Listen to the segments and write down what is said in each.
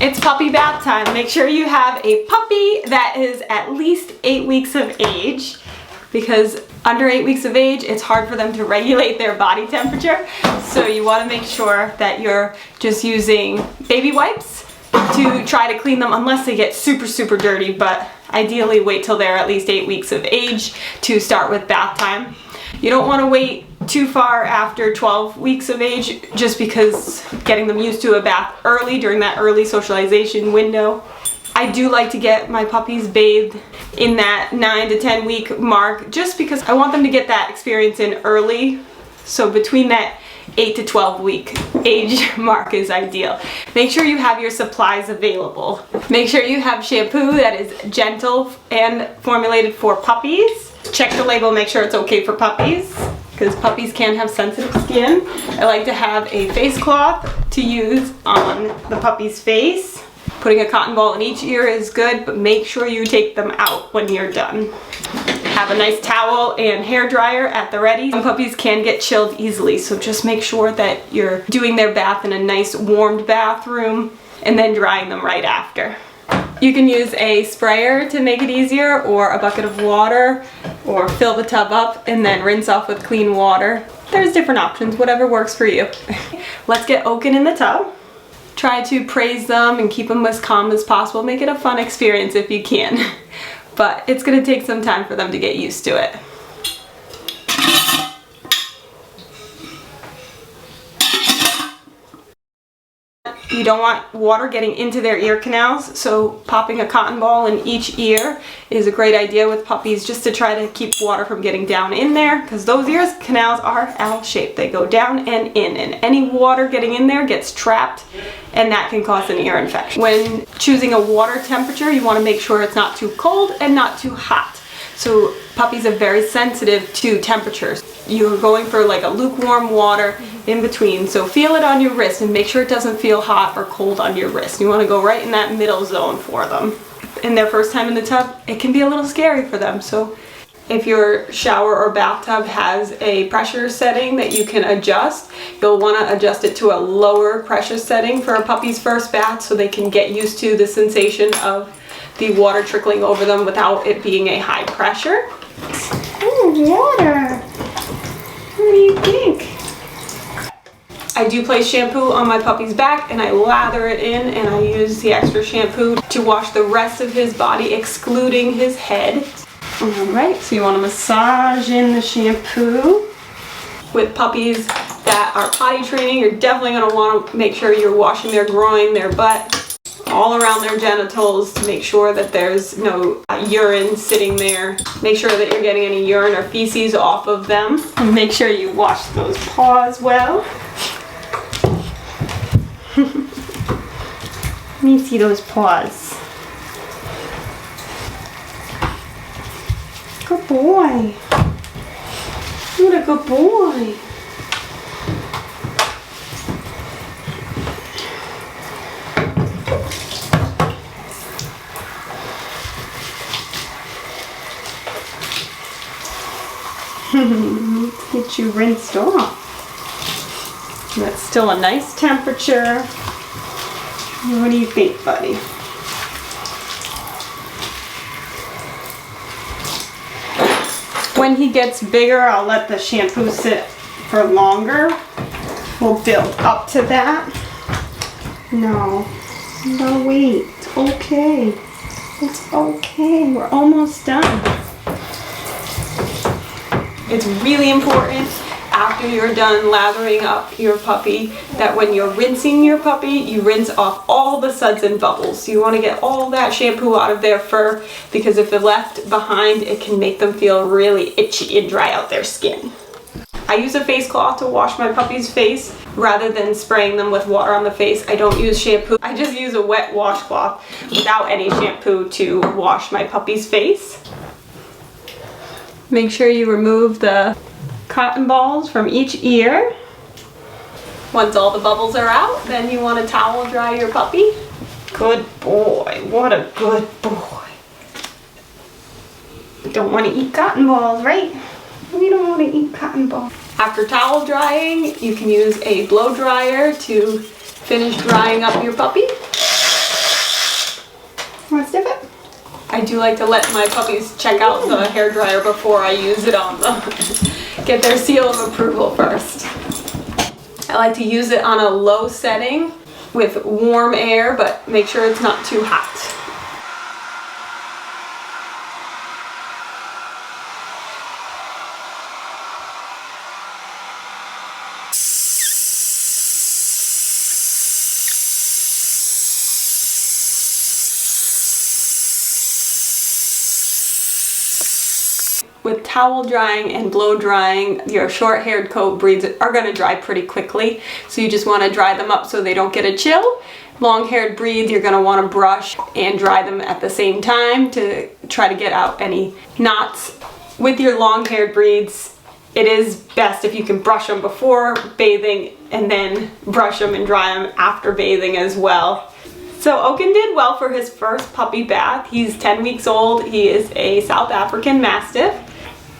It's puppy bath time. Make sure you have a puppy that is at least 8 weeks of age, because under 8 weeks of age, it's hard for them to regulate their body temperature. So you want to make sure that you're just using baby wipes to try to clean them, unless they get super, super dirty, but ideally wait till they're at least 8 weeks of age to start with bath time. You don't want to wait too far after 12 weeks of age, just because getting them used to a bath early during that early socialization window. I do like to get my puppies bathed in that 9 to 10 week mark, just because I want them to get that experience in early. So between that 8 to 12 week age mark is ideal. Make sure you have your supplies available. Make sure you have shampoo that is gentle and formulated for puppies. Check the label, make sure it's okay for puppies, because puppies can have sensitive skin. I like to have a face cloth to use on the puppy's face. Putting a cotton ball in each ear is good, but make sure you take them out when you're done. Have a nice towel and hair dryer at the ready. Some puppies can get chilled easily, so just make sure that you're doing their bath in a nice warmed bathroom and then drying them right after. You can use a sprayer to make it easier, or a bucket of water, or fill the tub up and then rinse off with clean water. There's different options, whatever works for you. Let's get Oaken in the tub. Try to praise them and keep them as calm as possible. Make it a fun experience if you can. But it's going to take some time for them to get used to it. You don't want water getting into their ear canals, so popping a cotton ball in each ear is a great idea with puppies, just to try to keep water from getting down in there, because those ear canals are L-shaped. They go down and in, and any water getting in there gets trapped, and that can cause an ear infection. When choosing a water temperature, you want to make sure it's not too cold and not too hot. So puppies are very sensitive to temperatures. You're going for like a lukewarm water in between, so feel it on your wrist and make sure it doesn't feel hot or cold on your wrist. You want to go right in that middle zone for them. In their first time in the tub, it can be a little scary for them, so if your shower or bathtub has a pressure setting that you can adjust, you'll want to adjust it to a lower pressure setting for a puppy's first bath, so they can get used to the sensation of the water trickling over them without it being a high pressure. Ooh, water! What do you think? I do place shampoo on my puppy's back, and I lather it in, and I use the extra shampoo to wash the rest of his body, excluding his head. Alright, so you want to massage in the shampoo. With puppies that are potty training, you're definitely going to want to make sure you're washing their groin, their butt, all around their genitals, to make sure that there's no urine sitting there. Make sure that you're getting any urine or feces off of them. And make sure you wash those paws well. Let me see those paws. Good boy. What a good boy. Let's get you rinsed off. That's still a nice temperature. What do you think, buddy? When he gets bigger, I'll let the shampoo sit for longer. We'll build up to that. No, wait. It's okay. It's okay. We're almost done. It's really important after you're done lathering up your puppy that when you're rinsing your puppy, you rinse off all the suds and bubbles. You want to get all that shampoo out of their fur, because if they're left behind, it can make them feel really itchy and dry out their skin. I use a face cloth to wash my puppy's face rather than spraying them with water on the face. I don't use shampoo. I just use a wet washcloth without any shampoo to wash my puppy's face. Make sure you remove the cotton balls from each ear. Once all the bubbles are out, then you want to towel dry your puppy. Good boy. What a good boy. Don't want to eat cotton balls, right? We don't want to eat cotton balls. After towel drying, you can use a blow dryer to finish drying up your puppy. I do like to let my puppies check out the hairdryer before I use it on them. Get their seal of approval first. I like to use it on a low setting with warm air, but make sure it's not too hot. With towel drying and blow drying, your short-haired coat breeds are going to dry pretty quickly, so you just want to dry them up so they don't get a chill. Long-haired breeds, you're going to want to brush and dry them at the same time to try to get out any knots. With your long-haired breeds, it is best if you can brush them before bathing and then brush them and dry them after bathing as well. So Oaken did well for his first puppy bath. He's 10 weeks old. He is a South African Mastiff.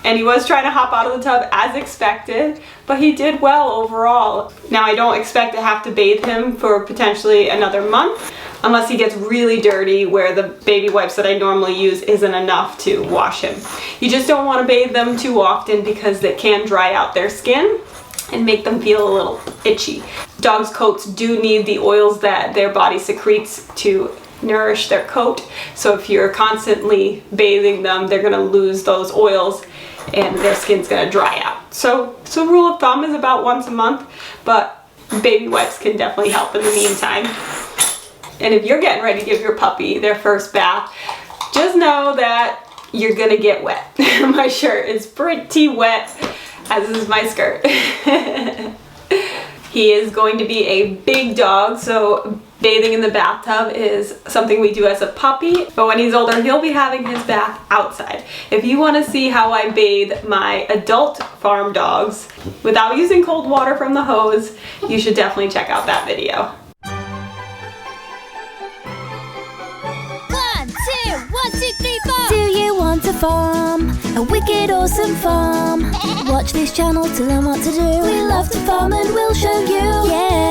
And he was trying to hop out of the tub as expected, but he did well overall. Now I don't expect to have to bathe him for potentially another month, unless he gets really dirty where the baby wipes that I normally use isn't enough to wash him. You just don't want to bathe them too often because they can dry out their skin and make them feel a little itchy. Dogs' coats do need the oils that their body secretes to nourish their coat. So if you're constantly bathing them, they're gonna lose those oils and their skin's gonna dry out. So rule of thumb is about once a month, but baby wipes can definitely help in the meantime. And if you're getting ready to give your puppy their first bath, just know that you're gonna get wet. My shirt is pretty wet, as is my skirt. He is going to be a big dog, so bathing in the bathtub is something we do as a puppy, but when he's older, he'll be having his bath outside. If you want to see how I bathe my adult farm dogs without using cold water from the hose, you should definitely check out that video. 1, 2, 3, 4. Do you want a farm? A wicked awesome farm? Watch this channel to learn what to do. We love to farm and we'll show you. Yeah.